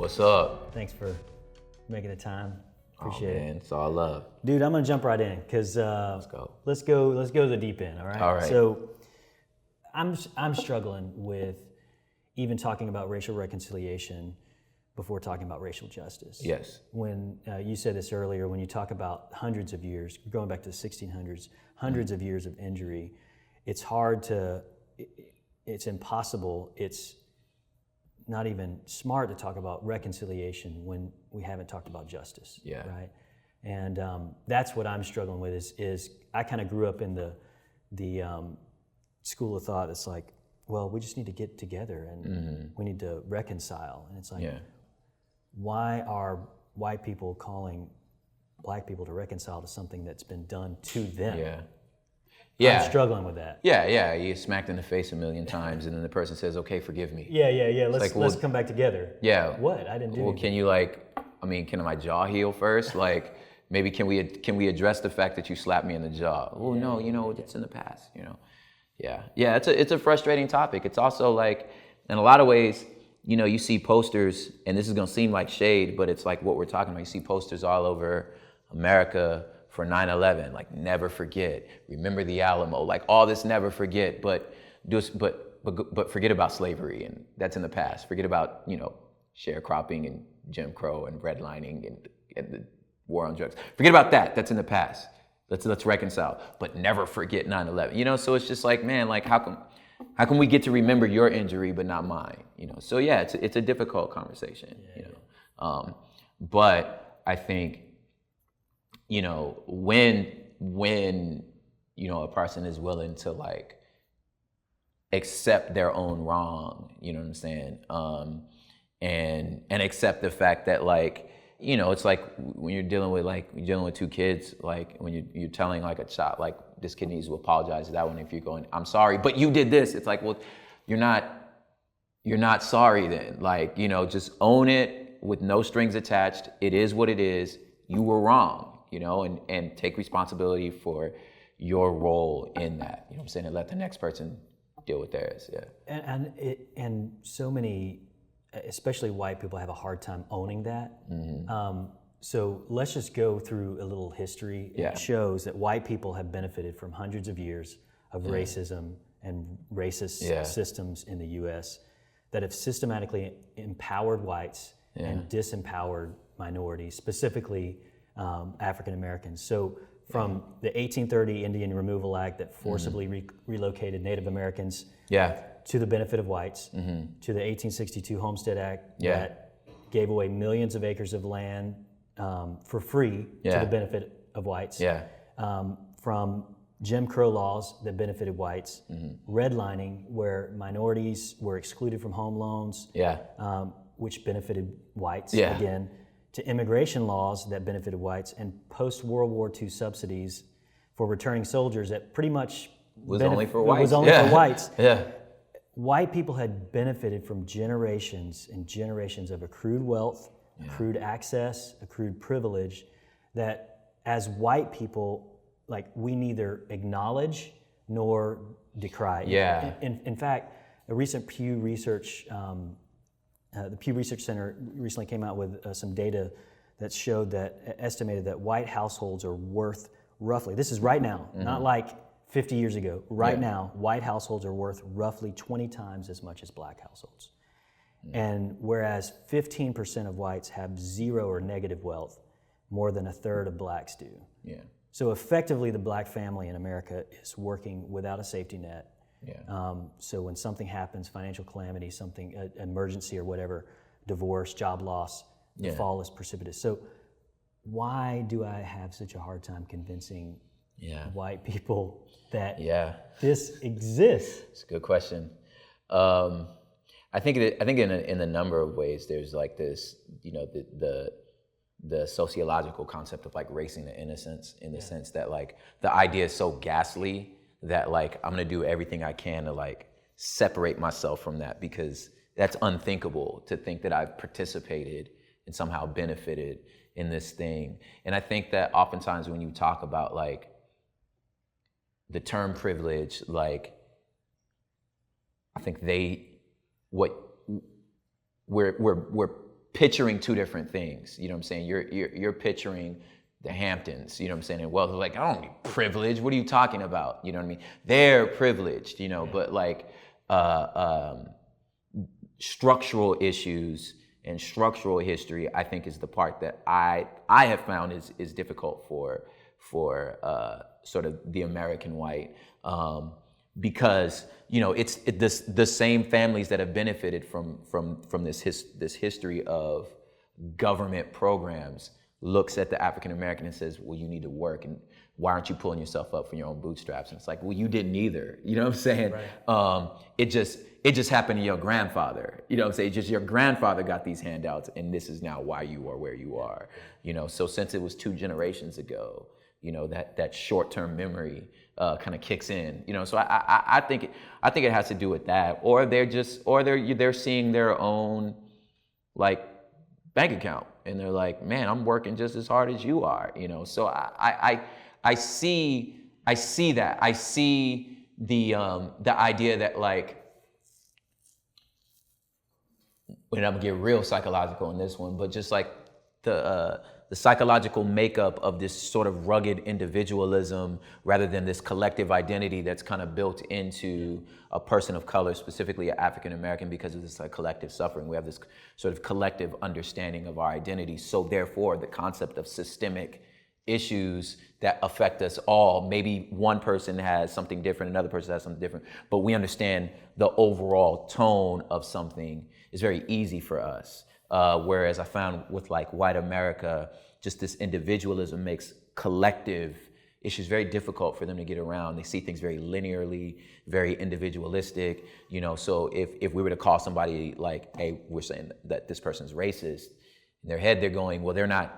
What's up? Thanks for making the time. Appreciate it. It's all love. Dude, I'm gonna jump right in because let's go. Let's go to the deep end, all right? All right. So I'm struggling with even talking about racial reconciliation before talking about racial justice. Yes. When you said this earlier, when you talk about hundreds of years, going back to the 1600s, hundreds of years of injury, it's hard to, it's impossible, it's not even smart to talk about reconciliation when we haven't talked about justice, right? And that's what I'm struggling with is I kind of grew up in the school of thought that's like, well, we just need to get together and we need to reconcile. And it's like, why are white people calling black people to reconcile to something that's been done to them? Yeah. I'm struggling with that. Yeah. You get smacked in the face a million times and then the person says, okay, forgive me. Yeah. Let's Like, come back together. Yeah. What? I didn't do anything. Can you can my jaw heal first? Like, maybe can we address the fact that you slapped me in the jaw? Oh, no, it's in the past, Yeah, it's a frustrating topic. It's also like, in a lot of ways, you see posters, and this is gonna seem like shade, but it's like what we're talking about. You see posters all over America for 9/11, like never forget, remember the Alamo, like all this never forget, but forget about slavery, and that's in the past. Forget about sharecropping and Jim Crow and redlining and the war on drugs. Forget about that. That's in the past. Let's reconcile, but never forget 9/11. So it's just like, man, like how can we get to remember your injury but not mine? So yeah, it's a difficult conversation. But I think when a person is willing to like accept their own wrong, you know what I'm saying, and accept the fact that like. It's like when you're dealing with two kids, like when you're telling like a child, like this kid needs to apologize to that one. If you're going, I'm sorry, but you did this. It's like, well, you're not sorry then. Like, just own it with no strings attached. It is what it is. You were wrong, and take responsibility for your role in that. You know what I'm saying? And let the next person deal with theirs. Yeah. And so many, especially white people, have a hard time owning that. So let's just go through a little history. It shows that white people have benefited from hundreds of years of racism and racist systems in the U.S. that have systematically empowered whites and disempowered minorities, specifically African Americans. So from the 1830 Indian Removal Act that forcibly relocated Native Americans to the benefit of whites, to the 1862 Homestead Act that gave away millions of acres of land for free to the benefit of whites, from Jim Crow laws that benefited whites, redlining where minorities were excluded from home loans, which benefited whites again, to immigration laws that benefited whites, and post-World War II subsidies for returning soldiers that pretty much was only for whites. For whites. White people had benefited from generations and generations of accrued wealth, accrued access, accrued privilege that as white people, like, we neither acknowledge nor decry. In fact, a recent Pew Research, the Pew Research Center recently came out with some data that showed that, estimated that white households are worth roughly, this is right now, not like 50 years ago, now, white households are worth roughly 20 times as much as black households. And whereas 15% of whites have zero or negative wealth, more than a third of blacks do. So effectively, the black family in America is working without a safety net. So when something happens, financial calamity, something, emergency or whatever, divorce, job loss, the fall is precipitous. So why do I have such a hard time convincing white people that this exists? It's a good question. I think in a number of ways, there's like this, the sociological concept of like racing to innocence, in the sense that like the idea is so ghastly that like I'm gonna do everything I can to like separate myself from that, because that's unthinkable to think that I've participated and somehow benefited in this thing. And I think that oftentimes when you talk about like the term privilege, like I think we're picturing two different things. You know what I'm saying? You're picturing the Hamptons, you know what I'm saying? And wealth, like, I don't need privilege. What are you talking about? You know what I mean? They're privileged, you know, but like structural issues and structural history, I think, is the part that I have found is difficult for sort of the American white, because you know it's the same families that have benefited from this history of government programs looks at the African American and says, well, you need to work, and why aren't you pulling yourself up from your own bootstraps? And it's like, well, you didn't either. You know what I'm saying? Right. It just happened to your grandfather. You know what I'm saying? Just your grandfather got these handouts, and this is now why you are where you are. You know, so since it was 2 generations ago, you know, that short-term memory kind of kicks in. You know, so I think it has to do with that, or they're seeing their own like bank account, and they're like, man, I'm working just as hard as you are. You know, so I see that. I see the idea that, like, and I'm gonna get real psychological in this one, but just like the psychological makeup of this sort of rugged individualism rather than this collective identity that's kind of built into a person of color, specifically an African American, because of this like collective suffering. We have this sort of collective understanding of our identity. So therefore, the concept of systemic issues that affect us all, maybe one person has something different, another person has something different, but we understand the overall tone of something is very easy for us. Whereas I found with like white America, just this individualism makes collective issues very difficult for them to get around. They see things very linearly, very individualistic. You know, so if we were to call somebody like, hey, we're saying that this person's racist, in their head they're going, well, they're not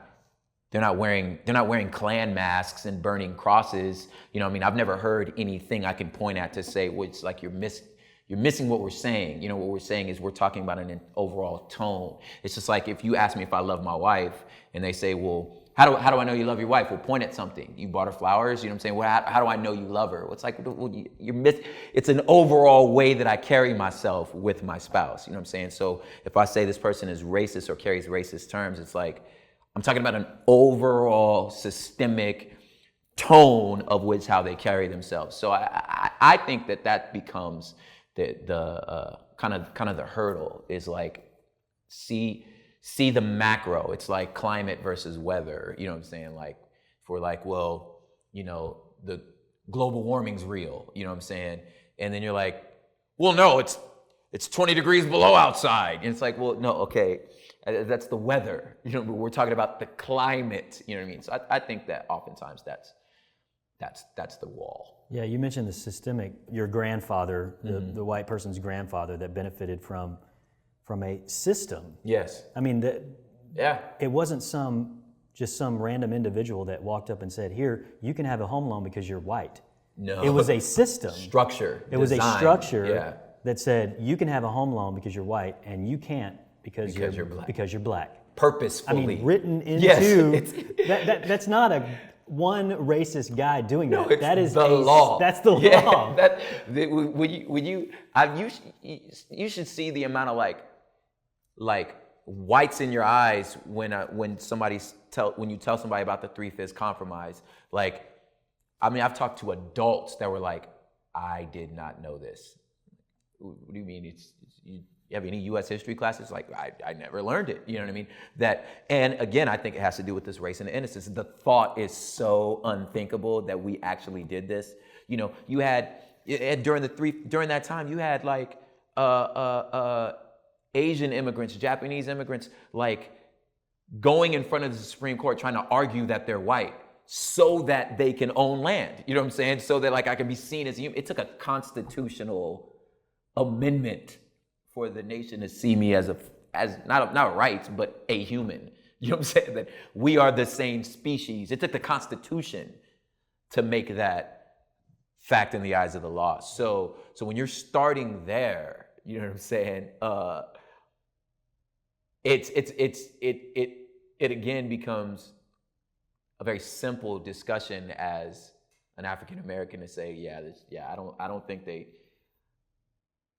wearing Klan masks and burning crosses. You know, I mean, I've never heard anything I can point at to say, well, it's like you're missing what we're saying. You know, what we're saying is we're talking about an overall tone. It's just like if you ask me if I love my wife and they say, well, how do I know you love your wife? Well, point at something. You bought her flowers, you know what I'm saying? Well, how do I know you love her? Well, it's like, well, it's an overall way that I carry myself with my spouse, you know what I'm saying? So if I say this person is racist or carries racist terms, it's like, I'm talking about an overall systemic tone of which how they carry themselves. So I think that becomes the kind of the hurdle is like see the macro. It's like climate versus weather. You know what I'm saying? Like if we're like, well, you know, the global warming's real. You know what I'm saying? And then you're like, well, no, it's 20 degrees below outside. And it's like, well, no, okay, that's the weather. You know, we're talking about the climate. You know what I mean? So I think that oftentimes that's the wall. Yeah, you mentioned the systemic, your grandfather, the white person's grandfather that benefited from a system. Yes. I mean, yeah. It wasn't some random individual that walked up and said, here, you can have a home loan because you're white. No. It was a system. Structure. It was a structure yeah. that said, you can have a home loan because you're white, and you can't because you're black. Because you're black. Purposefully. I mean, written into, yes, that's not one racist guy doing that. It's that is the law. That's the law. You should see the amount of like whites in your eyes when you tell somebody about the 3/5 compromise. Like, I mean, I've talked to adults that were like, I did not know this. What do you mean? You have any U.S. history classes? Like, I never learned it. You know what I mean? And again, I think it has to do with this race and innocence. The thought is so unthinkable that we actually did this. You know, you had during that time, you had like Asian immigrants, Japanese immigrants, like going in front of the Supreme Court trying to argue that they're white so that they can own land. You know what I'm saying? So that like I can be seen as human. It took a constitutional amendment for the nation to see me as not rights, but a human. You know what I'm saying? That we are the same species. It took the Constitution to make that fact in the eyes of the law. So when you're starting there, you know what I'm saying? It again becomes a very simple discussion as an African American to say, I don't think they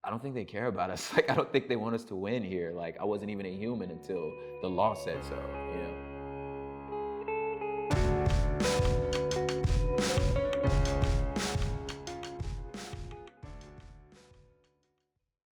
I don't think they care about us. Like, I don't think they want us to win here. Like, I wasn't even a human until the law said so, you know?